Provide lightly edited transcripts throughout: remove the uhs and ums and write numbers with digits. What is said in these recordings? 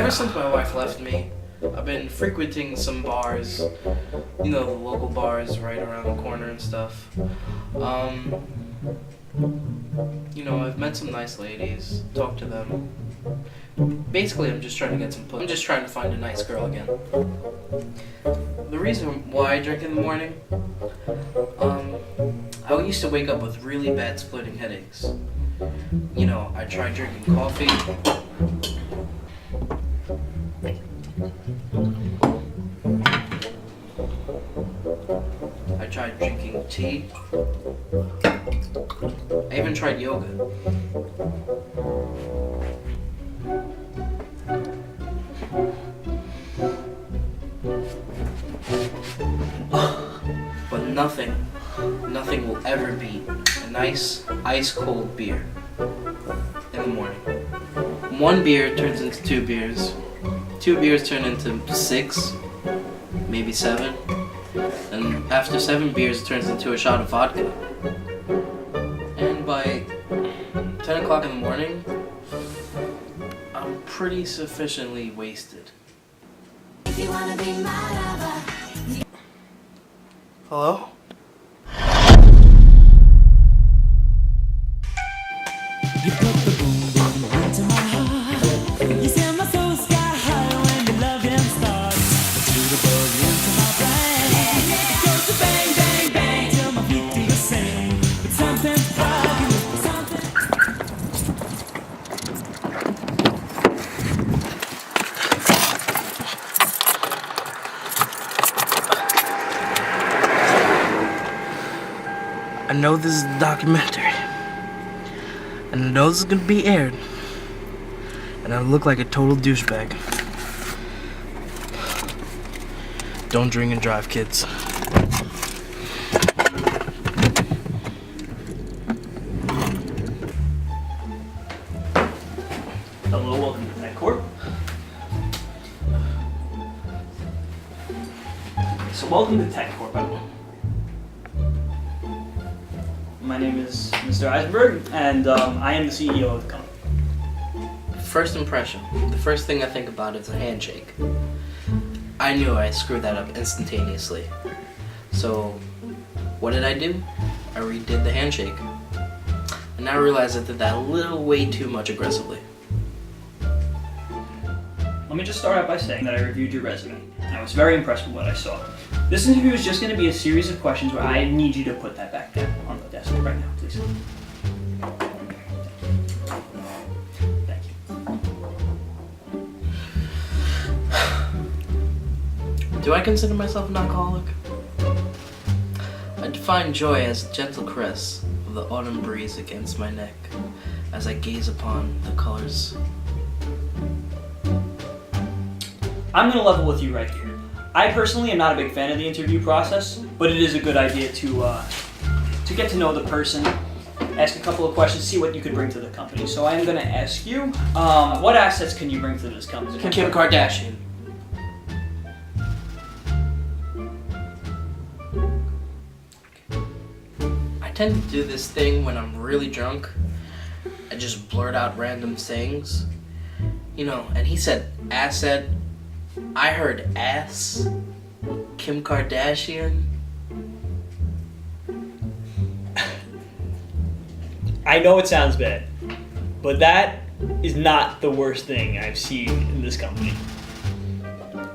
Ever since my wife left me, I've been frequenting some bars, you know, the local bars right around the corner and stuff. You know, I've met some nice ladies, talked to them. Basically, I'm just trying to get some I'm just trying to find a nice girl again. The reason why I drink in the morning, I used to wake up with really bad splitting headaches. You know, I tried drinking coffee. I tried drinking tea. I even tried yoga. But nothing will ever beat a nice ice cold beer in the morning. One beer turns into 2 beers. 2 beers turn into 6, maybe 7. And after 7 beers, it turns into a shot of vodka. And by 10 o'clock in the morning, I'm pretty sufficiently wasted. If you wanna be my lover. Hello? You put the boom boom into my heart. You send my soul sky high when the loving starts. To the bug into my brain. It goes to bang bang bang till my feet do the same. But something's bugging me, something. I know this is a documentary. And I know this is gonna be aired. And I look like a total douchebag. Don't drink and drive, kids. Hello, welcome to TechCorp. So welcome to TechCorp. My name is Mr. Eisenberg, and I am the CEO of the company. First impression. The first thing I think about is a handshake. I knew I screwed that up instantaneously. So, what did I do? I redid the handshake. And now I realize I did that a little way too much aggressively. Let me just start out by saying that I reviewed your resume, and I was very impressed with what I saw. This interview is just going to be a series of questions where I need you to put that back down on the desk right now, please. Thank you. Do I consider myself an alcoholic? I define joy as a gentle caress of the autumn breeze against my neck as I gaze upon the colors. I'm going to level with you right here. I personally am not a big fan of the interview process, but it is a good idea to get to know the person, ask a couple of questions, see what you could bring to the company. So I am going to ask you, what assets can you bring to this company? Kim Kardashian. I tend to do this thing when I'm really drunk. I just blurt out random things. You know, and he said asset. I heard ass. Kim Kardashian. I know it sounds bad, but that is not the worst thing I've seen in this company.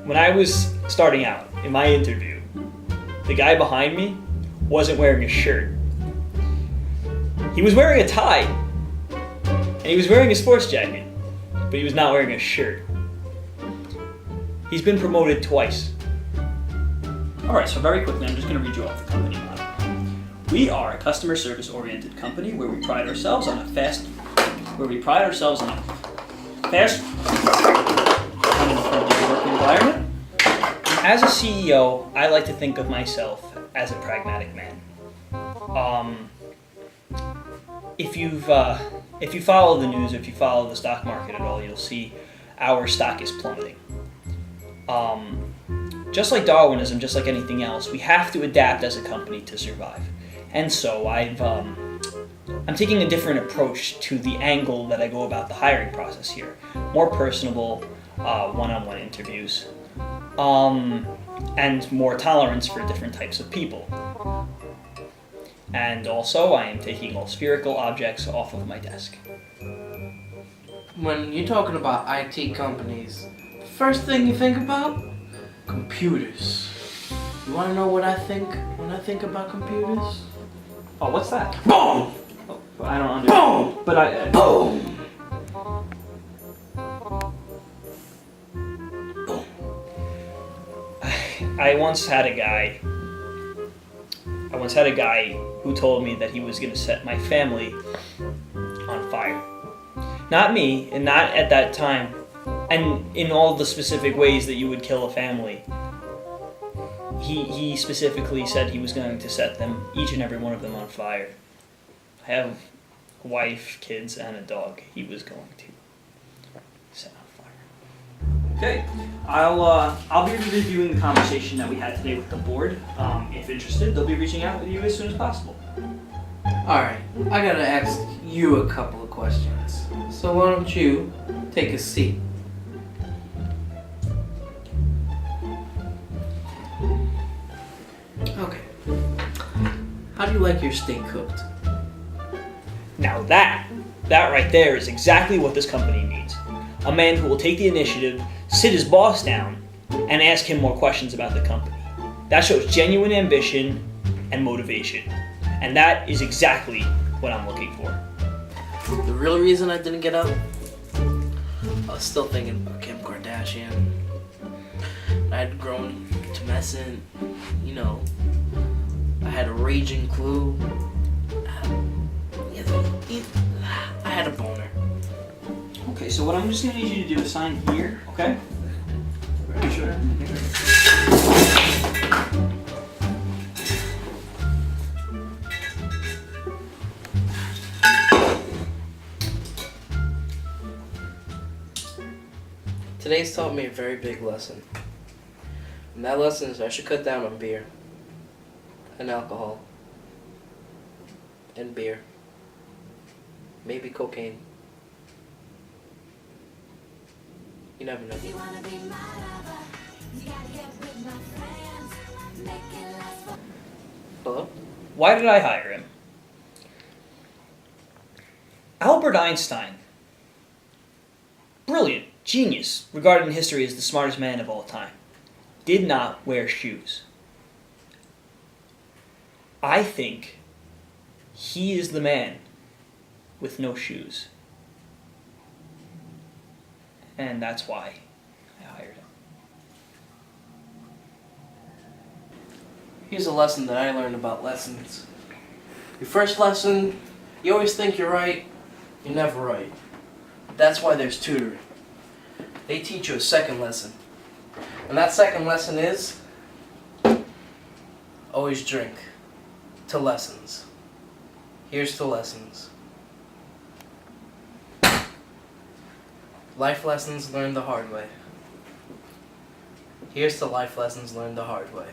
When I was starting out in my interview, the guy behind me wasn't wearing a shirt. He was wearing a tie, and he was wearing a sports jacket, but he was not wearing a shirt. He's been promoted twice. Alright, so very quickly, I'm just going to read you off the company model. We are a customer service oriented company where we pride ourselves on a fast and friendly work environment. As a CEO, I like to think of myself as a pragmatic man. If you follow the news, if you follow the stock market at all, you'll see our stock is plummeting. Just like Darwinism, just like anything else, we have to adapt as a company to survive. And so I'm taking a different approach to the angle that I go about the hiring process here. More personable, one-on-one interviews, and more tolerance for different types of people. And also, I am taking all spherical objects off of my desk. When you're talking about IT companies, the first thing you think about? Computers. You wanna know what I think when I think about computers? Oh, what's that? Boom! Oh, I don't understand. Boom! But I. Boom! I once had a guy who told me that he was going to set my family on fire. Not me, and not at that time, and in all the specific ways that you would kill a family. He specifically said he was going to set them, each and every one of them, on fire. I have a wife, kids, and a dog. He was going to set on fire. Okay, I'll be reviewing the conversation that we had today with the board. If interested, they'll be reaching out with you as soon as possible. Alright, I gotta ask you a couple of questions. So why don't you take a seat? Okay. How do you like your steak cooked? Now that right there is exactly what this company needs. A man who will take the initiative, sit his boss down, and ask him more questions about the company. That shows genuine ambition and motivation. And that is exactly what I'm looking for. The real reason I didn't get up? I was still thinking about Kim Kardashian. I had grown tumescent, you know. I had a raging clue. I had a boner. Okay, so what I'm just gonna need you to do is sign here, okay? Sure. Today's taught me a very big lesson. And that lesson is I should cut down on beer. And alcohol. And beer. Maybe cocaine. You never know. Hello? Why did I hire him? Albert Einstein, brilliant, genius, regarded in history as the smartest man of all time, did not wear shoes. I think he is the man with no shoes. And that's why I hired him. Here's a lesson that I learned about lessons. Your first lesson, you always think you're right, you're never right. That's why there's tutoring. They teach you a second lesson. And that second lesson is always drink to lessons. Here's to lessons. Life lessons learned the hard way. Here's to life lessons learned the hard way.